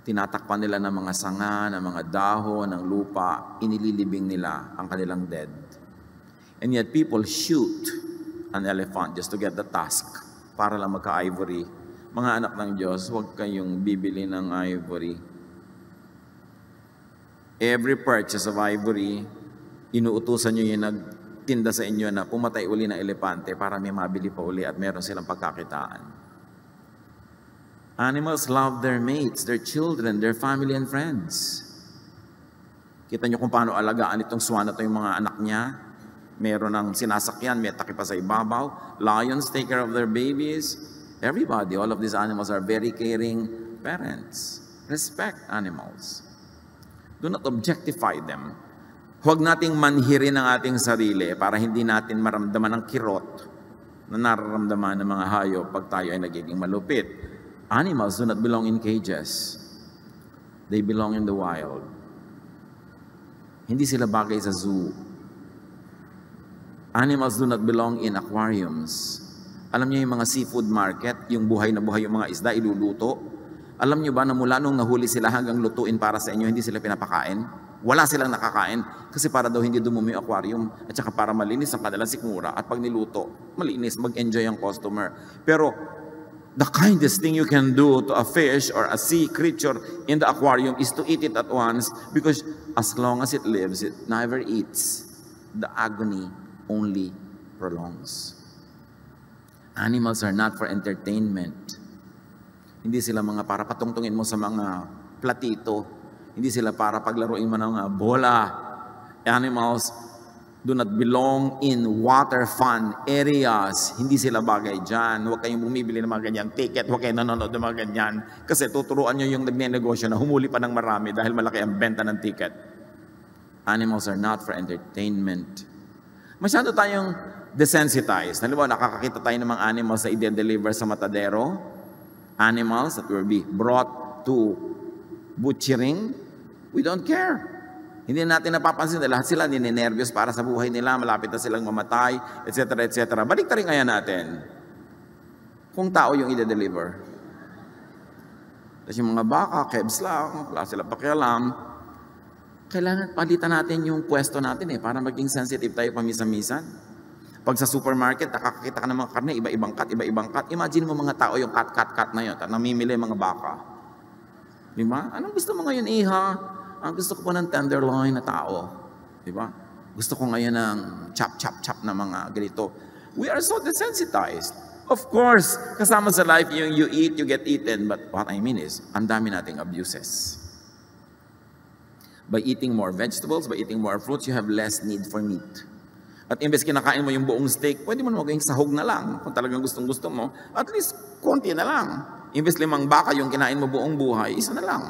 tinatakpan nila ng mga sanga, ng mga dahon, ng lupa, inililibing nila ang kanilang dead. And yet people shoot an elephant just to get the tusk para lang magka-ivory. Mga anak ng Diyos, huwag kayong bibili ng ivory. Every purchase of ivory, inuutusan nyo yung nagtinda sa inyo na pumatay uli ng elepante para may mabili pa uli at meron silang pagkakitaan. Animals love their mates, their children, their family and friends. Kita nyo kung paano alagaan itong swan na ito yung mga anak niya. Meron ng sinasakyan, may takip pa sa ibabaw. Lions take care of their babies. Everybody, all of these animals are very caring parents. Respect animals. Do not objectify them. Huwag nating manhirin ang ating sarili para hindi natin maramdaman ang kirot na nararamdaman ng mga hayop pag tayo ay nagiging malupit. Animals do not belong in cages. They belong in the wild. Hindi sila bagay sa zoo. Animals do not belong in aquariums. Alam niyo yung mga seafood market, yung buhay na buhay yung mga isda, iluluto. Alam niyo ba na mula nung nahuli sila hanggang lutuin para sa inyo, hindi sila pinapakain? Wala silang nakakain kasi para daw hindi dumumi yung aquarium at saka para malinis ang kanilang sikmura at pag niluto, malinis, mag-enjoy ang customer. Pero the kindest thing you can do to a fish or a sea creature in the aquarium is to eat it at once because as long as it lives, it never eats. The agony only prolongs. Animals are not for entertainment. Hindi sila mga para patungtungin mo sa mga platito. Hindi sila para paglaruin mo ng bola. Animals do not belong in water fun areas. Hindi sila bagay dyan. Huwag kayong bumibili ng mga ganyang ticket. Huwag kayong nanonood ng mga ganyan. Kasi tuturuan nyo yung nagnenegosyo na humuli pa ng marami dahil malaki ang benta ng ticket. Animals are not for entertainment. Masyado tayong desensitized. Halimbawa, nakakakita tayo ng mga animals na i-deliver sa matadero. Animals that will be brought to butchering. We don't care. Hindi natin napapansin na lahat sila ninenervyos para sa buhay nila, malapit na silang mamatay, etc. etc. Balik rin kaya natin kung tao yung i-deliver. Tapos yung mga baka, kebs lang, wala sila pakialam. Kailangan palitan natin yung pwesto natin para maging sensitive tayo pamisa-misan. Pag sa supermarket, nakakakita ka ng mga karne, iba-ibang cut. Imagine mo mga tao yung cut na yun, namimili mga baka. Diba? Anong gusto mo ngayon, iha? Ang gusto ko po ng tenderloin na tao. Diba? Gusto ko ngayon ng chop na mga ganito. We are so desensitized. Of course, kasama sa life, yung you eat, you get eaten. But what I mean is, ang dami nating abuses. By eating more vegetables, by eating more fruits, you have less need for meat. At imbes kinakain mo yung buong steak, pwede mo maging sahog na lang. Kung talagang gustong-gusto mo, at least konti na lang. Imbes 5 baka yung kinain mo buong buhay, 1 na lang.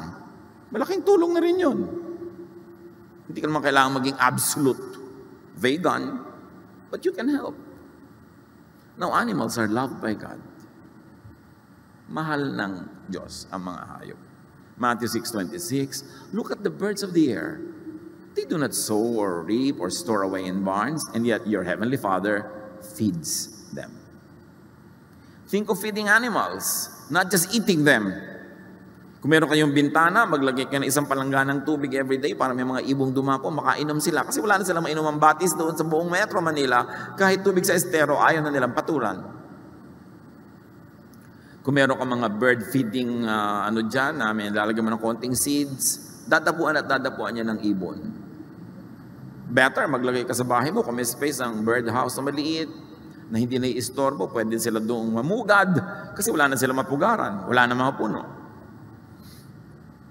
Malaking tulong na rin yun. Hindi ka naman kailangan maging absolute vegan, but you can help. Now, animals are loved by God. Mahal ng Diyos ang mga hayop. Matthew 6:26, look at the birds of the air. They do not sow or reap or store away in barns, and yet your heavenly Father feeds them. Think of feeding animals, not just eating them. Kung meron kayong bintana, maglagay kayo ng isang palangganang tubig every day para may mga ibong dumapo, makainom sila. Kasi wala na silang mainom ang batis doon sa buong Metro Manila. Kahit tubig sa estero, ayaw na nilang patulan. Kung meron ka mga bird feeding dyan, may lalagyan mo ng konting seeds, dadapuan at dadapuan niya ng ibon. Better, maglagay ka sa bahay mo kung may space ang bird house na maliit, na hindi naiistorbo, pwede sila doong mamugad kasi wala na sila mapugaran, wala na mga puno.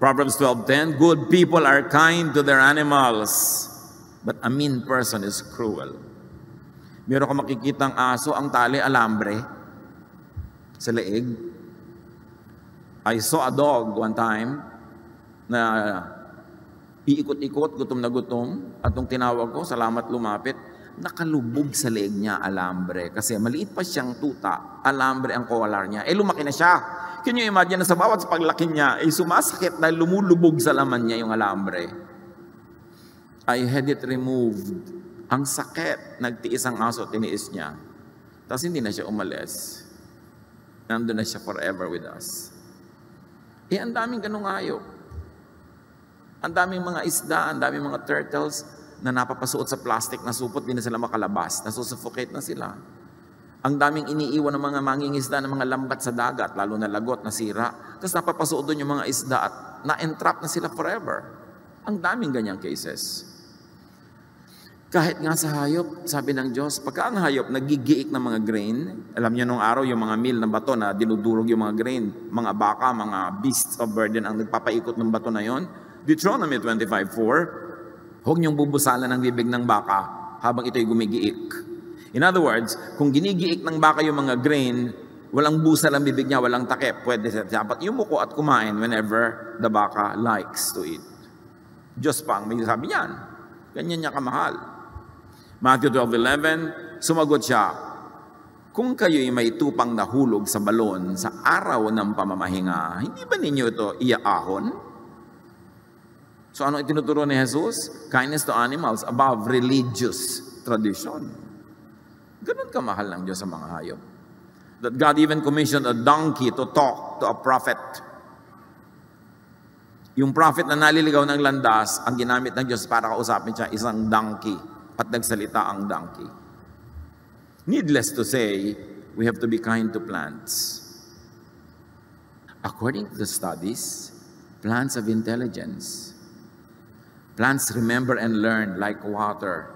Proverbs 12:10, good people are kind to their animals, but a mean person is cruel. Meron ka makikitang aso, ang tali, alambre, sa leeg. I saw a dog one time na iikot-ikot, gutom na gutom, at nung tinawag ko, salamat lumapit, nakalubog sa leeg niya, alambre. Kasi maliit pa siyang tuta, alambre ang collar niya. Lumaki na siya. Can you imagine na sa bawat paglaki niya, sumasakit dahil lumulubog sa laman niya yung alambre. I had it removed. Ang sakit, nagtiis ang aso, tiniis niya. Tapos hindi na siya umalis. Nandun na siya forever with us. Ang daming ganung hayop. Ang daming mga isda, ang daming mga turtles na napapasuot sa plastic na supot, di na sila makalabas. Nasusuffocate na sila. Ang daming iniiwan ng mga mangingisda ng mga lambat sa dagat, lalo na lagot, nasira. Tapos napapasuot doon yung mga isda at na-entrap na sila forever. Ang daming ganyang cases. Kahit nga sa hayop, sabi ng Diyos, pagka ang hayop nagigiik ng mga grain, alam niyo nung araw yung mga meal ng bato na dinudurog yung mga grain, mga baka, mga beasts of burden ang nagpapaikot ng bato na yon. Deuteronomy 25:4, huwag niyong bubusalan ang bibig ng baka habang ito'y gumigiik. In other words, kung ginigiik ng baka yung mga grain, walang busal ang bibig niya, walang takip, pwede siya dapat yumuko at kumain whenever the baka likes to eat. Diyos pa ang may sabi niyan. Ganyan niya kamahal. Matthew 12:11, sumagot siya, kung kayo'y may tupang nahulog sa balon sa araw ng pamamahinga, hindi ba ninyo ito iaahon? So ano itinuturo ni Jesus? Kindness to animals above religious tradition. Ganun kamahal ng Diyos sa mga hayop. That God even commissioned a donkey to talk to a prophet. Yung prophet na naliligaw ng landas, ang ginamit ng Diyos para kausapin siya, isang donkey. At nagsalita ang donkey. Needless to say, we have to be kind to plants. According to the studies, plants have intelligence. Plants remember and learn like water.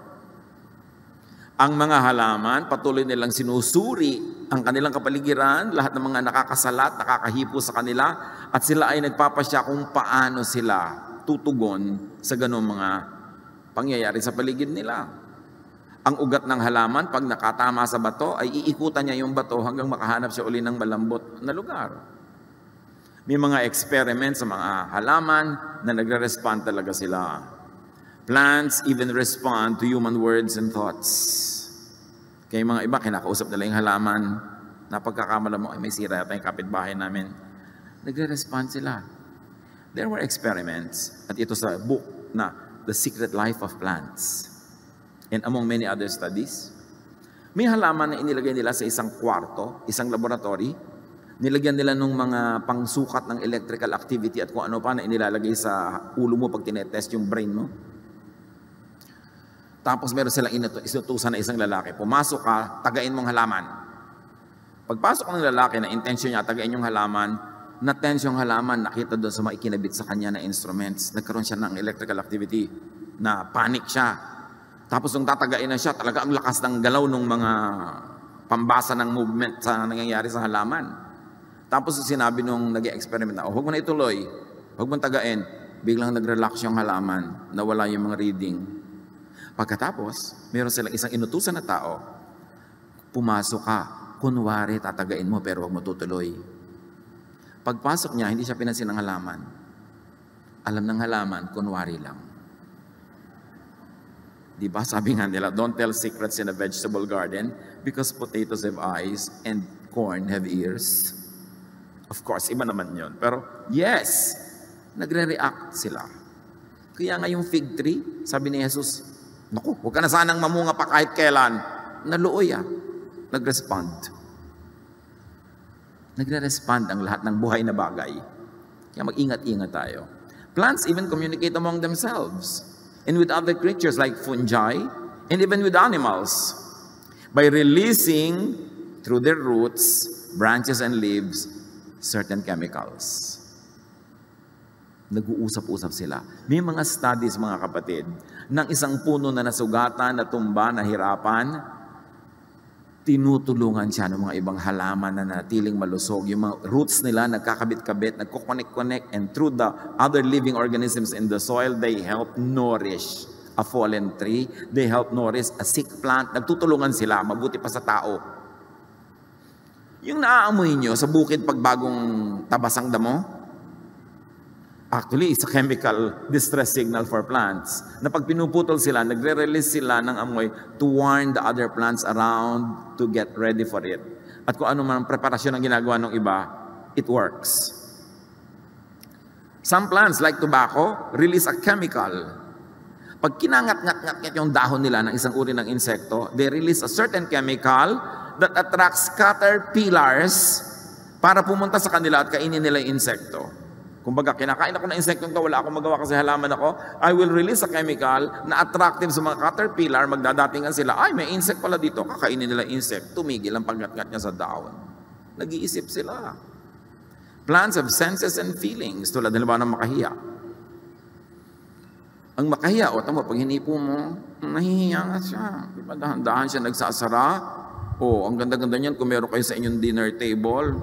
Ang mga halaman, patuloy nilang sinusuri ang kanilang kapaligiran, lahat ng mga nakakasalat, nakakahipo sa kanila, at sila ay nagpapasya kung paano sila tutugon sa ganung mga pangyayari sa paligid nila. Ang ugat ng halaman, pag nakatama sa bato, ay iikutan niya yung bato hanggang makahanap siya uli ng malambot na lugar. May mga experiments sa mga halaman na nagre-respond talaga sila. Plants even respond to human words and thoughts. Kaya mga iba, kinakausap nila yung halaman, na pagkakamala mo, ay may sira yata yung kapitbahay namin. Nagre-respond sila. There were experiments, at ito sa book na The Secret Life of Plants. And among many other studies, may halaman na inilagay nila sa isang kwarto, isang laboratory. Nilagyan nila ng mga pangsukat ng electrical activity at kung ano pa na inilalagay sa ulo mo pag tinetest yung brain mo. Tapos meron silang inutusan na isang lalaki. Pumasok ka, tagain mong halaman. Pagpasok ng lalaki na intensyon niya, tagain yung halaman, na-tense yung halaman, nakita doon sa mga ikinabit sa kanya na instruments. Nagkaroon siya ng electrical activity na panic siya. Tapos nung tatagain na siya, talaga ang lakas ng galaw ng mga pambasa ng movement sa nangyayari sa halaman. Tapos sinabi nung nag-experiment na, huwag mo na ituloy, huwag mo tagain. Biglang nag-relax yung halaman, nawala yung mga reading. Pagkatapos, meron silang isang inutusan na tao, pumasok ka, kunwari tatagain mo pero huwag mo tutuloy. Pagpasok niya, hindi siya pinansin ng halaman. Alam ng halaman, kunwari lang. Diba? Sabi nga nila, don't tell secrets in a vegetable garden because potatoes have eyes and corn have ears. Of course, iba naman yun. Pero yes, nagre-react sila. Kaya nga yung fig tree, sabi ni Jesus, naku, huwag ka na sanang mamunga pa kahit kailan. Naluoy nag-respond. Nagre-respond ang lahat ng buhay na bagay. Kaya mag-ingat-ingat tayo. Plants even communicate among themselves and with other creatures like fungi and even with animals by releasing through their roots, branches, and leaves certain chemicals. Nag-uusap-usap sila. May mga studies, mga kapatid, ng isang puno na nasugatan, natumba, nahirapan, tinutulungan siya ng mga ibang halaman na natiling malusog. Yung mga roots nila nagkakabit-kabit, nagkukonek-connect, and through the other living organisms in the soil, they help nourish a fallen tree. They help nourish a sick plant. Nagtutulungan sila, mabuti pa sa tao. Yung naaamoy nyo sa bukid pag bagong tabasang damo, actually, it's a chemical distress signal for plants. Na pag pinuputol sila, nagre-release sila ng amoy to warn the other plants around to get ready for it. At kung ano man ang preparasyon ang ginagawa ng iba, it works. Some plants, like tobacco, release a chemical. Pag kinangat-ngat-ngat yung dahon nila ng isang uri ng insekto, they release a certain chemical that attracts caterpillars para pumunta sa kanila at kainin nila yung insekto. Kumbaga, kinakain ako ng insekto ito, wala akong magawa kasi halaman ako, I will release a chemical na attractive sa mga caterpillar, magdadatingan sila, ay, may insect pala dito, kakainin nila insect, tumigil ang paggat-ngat niya sa dahon. Nag-iisip sila. Plants have senses and feelings, tulad halimbawa ng makahiya. Ang makahiya, o tama, pag hinipo mo, nahihiya nga siya. Diba, dahan-dahan siya nagsasara. O, ang ganda-ganda niyan kung meron kayo sa inyong dinner table.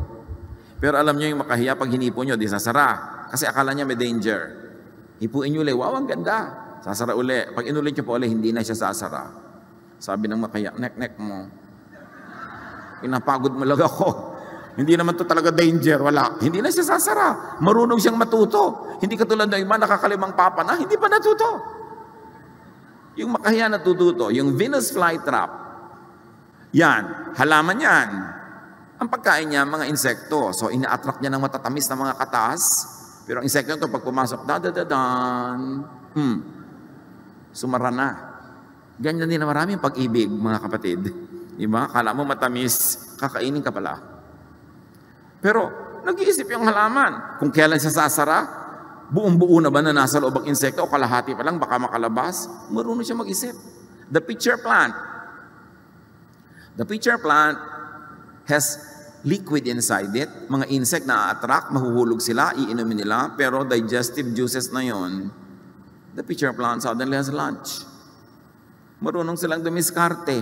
Pero alam niyo yung makahiya, pag hinipo niyo, di sasara. Kasi akala niya may danger. Hipuin niyo ulit, wow, ang ganda. Sasara ulit. Pag inulit niyo po ulit, hindi na siya sasara. Sabi ng makahiya, nek-nek mo. Pinapagod mo lang ako. Hindi naman to talaga danger, wala. Hindi na siya sasara. Marunong siyang matuto. Hindi katulad ng iba, nakakalimang papa na, hindi pa natuto. Yung makahiya natututo, yung Venus flytrap, yan, halaman yan. Ang pagkain niya, mga insekto. So, ina-attract niya ng matatamis na mga katas. Pero ang insekto ito, pag pumasok, da-da-da-dan, sumara na. Ganyan din na maraming pag-ibig, mga kapatid. Diba? Kala mo matamis, kakainin ka pala. Pero, nag-iisip yung halaman. Kung kailan siya sasara, buong-buo na ba na nasa loob ang insekto o kalahati pa lang, baka makalabas, marunong siya mag-isip. The pitcher plant. The pitcher plant has liquid inside it. Mga insect na attract, mahuhulog sila, iinumin nila, pero digestive juices na yon, the pitcher plant suddenly has lunch. Marunong silang dumiskarte.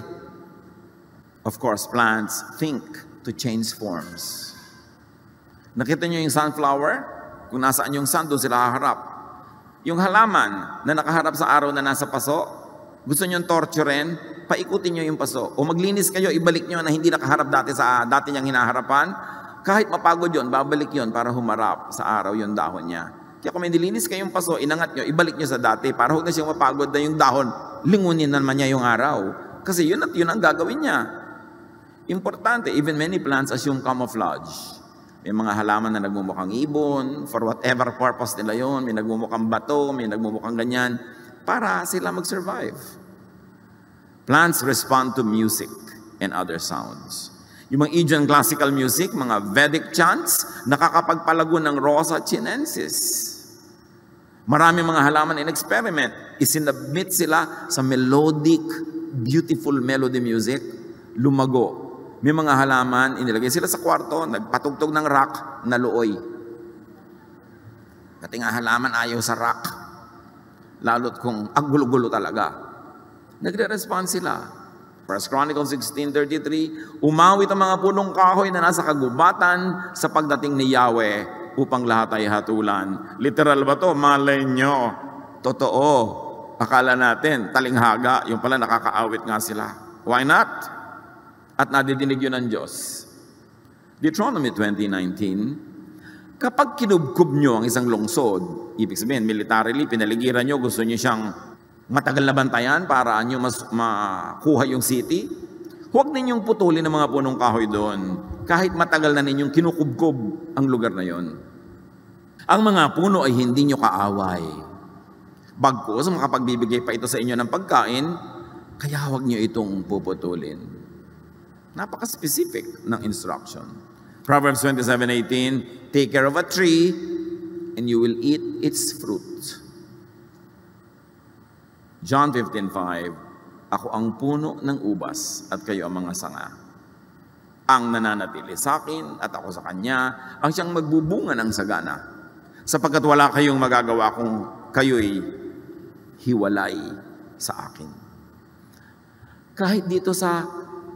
Of course, plants think to change forms. Nakita niyo yung sunflower? Kung nasaan yung sun, doon sila haharap. Yung halaman na nakaharap sa araw na nasa paso, gusto niyong torturen, paikutin niyo yung paso. O maglinis kayo, ibalik niyo na hindi nakaharap dati sa dati niyang hinaharapan. Kahit mapagod yon, babalik yon para humarap sa araw yung dahon niya. Kaya kung may nilinis kayong paso, inangat niyo, ibalik niyo sa dati para huwag na siyang mapagod na yung dahon, lingunin naman niya yung araw. Kasi yun at yun ang gagawin niya. Importante, even many plants assume camouflage. May mga halaman na nagmumukhang ibon, for whatever purpose nila yon, may nagmumukhang bato, may nagmumukhang ganyan, para sila mag-survive. Plants respond to music and other sounds. Yung mga Indian classical music, mga Vedic chants, nakakapagpalago ng Rosa chinensis. Marami mga halaman in experiment, isinabmit sila sa melodic, beautiful melody music, lumago. May mga halaman, inilagay sila sa kwarto, nagpatugtog ng rock, naluoy. Kasi nga halaman ayaw sa rock. Lalo't kung ang gulo-gulo talaga. Nagre-respond sila. 1 Chronicles 16:33, umawit ang mga punong kahoy na nasa kagubatan sa pagdating ni Yahweh upang lahat ay hatulan. Literal ba to? Malay nyo. Totoo. Akala natin, talinghaga, yung pala nakakaawit nga sila. Why not? At nadidinig yun ng Diyos. Deuteronomy 20:19, kapag kinubkob nyo ang isang lungsod, ibig sabihin, militarily, pinaligiran nyo, gusto nyo siyang matagal na bantayan para nyo makuha yung city, huwag ninyong putulin ang mga punong kahoy doon, kahit matagal na ninyong kinukubkob ang lugar na yon. Ang mga puno ay hindi nyo kaaway. Bagkus, makapagbibigay pa ito sa inyo ng pagkain, kaya huwag nyo itong puputulin. Napaka-specific ng instruction. Proverbs 27:18, take care of a tree and you will eat its fruit. John 15:5, ako ang puno ng ubas at kayo ang mga sanga. ang nananatili sa akin at ako sa kanya, ang siyang magbubunga ng sagana. Sapagkat wala kayong magagawa kung kayo'y hiwalay sa akin. Kahit dito sa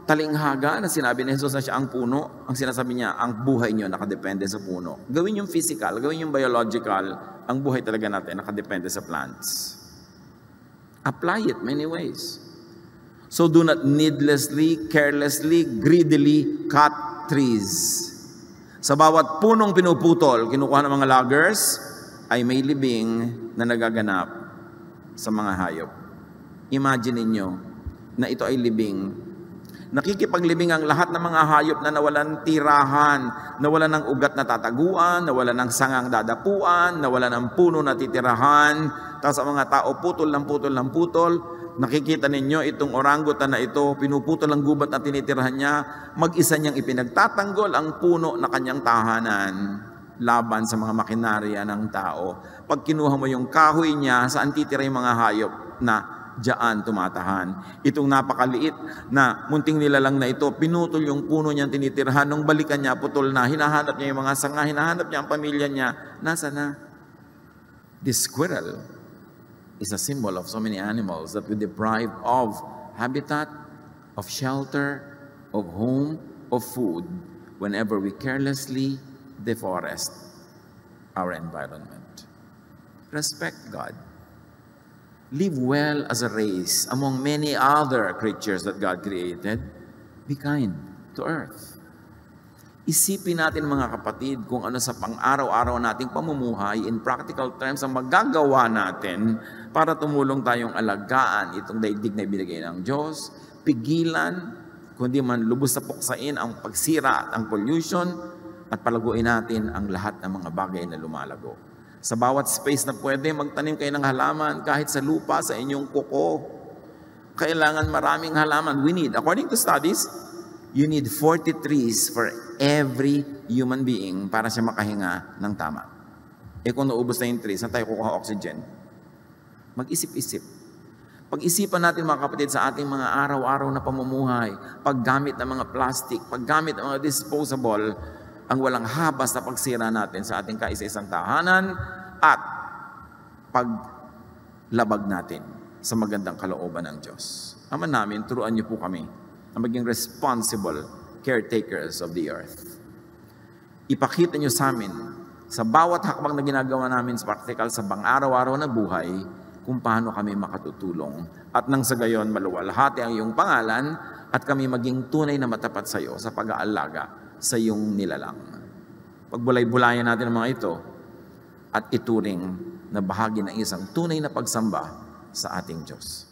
talinghaga na sinabi ni Jesus na siya ang puno, ang sinasabi niya, ang buhay niyo nakadepende sa puno. Gawin yung physical, gawin yung biological, ang buhay talaga natin nakadepende sa plants. Apply it many ways. So do not needlessly, carelessly, greedily cut trees. Sa bawat punong pinuputol, kinukuha ng mga loggers, ay may libing na nagaganap sa mga hayop. Imagine niyo na ito ay libing. Nakikipaglibing ang lahat ng mga hayop na nawalan tirahan, nawalan ng ugat na tataguan, nawalan ng sangang dadapuan, nawalan ng puno na titirahan. Tapos ang mga tao putol ng putol ng putol. Nakikita ninyo itong orangutan na ito, pinuputol ang gubat na tinitirahan niya, mag-isa niyang ipinagtatanggol ang puno na kanyang tahanan laban sa mga makinarya ng tao. Pag kinuha mo yung kahoy niya, saan titira yung mga hayop na diyan tumatahan. Itong napakaliit na munting nilalang na ito, pinutol yung puno niyang tinitirahan, nung balikan niya, putol na, hinahanap niya yung mga sanga, hinahanap niya ang pamilya niya, nasa na? This squirrel is a symbol of so many animals that we deprive of habitat, of shelter, of home, of food, whenever we carelessly deforest our environment. Respect God. Live well as a race among many other creatures that God created. Be kind to earth. Isipin natin mga kapatid kung ano sa pang-araw-araw nating pamumuhay in practical terms ang magagawa natin para tumulong tayong alagaan itong daigdig na ibinigay ng Diyos, pigilan, kundi man lubos na puksain ang pagsira at ang pollution, at palaguin natin ang lahat ng mga bagay na lumalago. Sa bawat space na pwede, magtanim kayo ng halaman kahit sa lupa, sa inyong kuko. Kailangan maraming halaman. We need, according to studies, you need 40 trees for every human being para siya makahinga ng tama. Kung naubos na yung trees, saan tayo kukuha oxygen? Mag-isip-isip. Pag-isipan natin mga kapatid sa ating mga araw-araw na pamumuhay, paggamit ng mga plastic, paggamit ng mga disposable, ang walang habas na pagsira natin sa ating kaisa-isang tahanan at paglabag natin sa magandang kalooban ng Diyos. Ama namin, turuan niyo po kami na maging responsible caretakers of the earth. Ipakita niyo sa amin sa bawat hakbang na ginagawa namin sa practical sa pang-araw-araw na buhay kung paano kami makatutulong at nang sa gayon maluwalhati ang iyong pangalan at kami maging tunay na matapat sa iyo sa pag-aalaga sa iyong nilalang. Pagbulay-bulayan natin ang mga ito at ituring na bahagi ng isang tunay na pagsamba sa ating Diyos.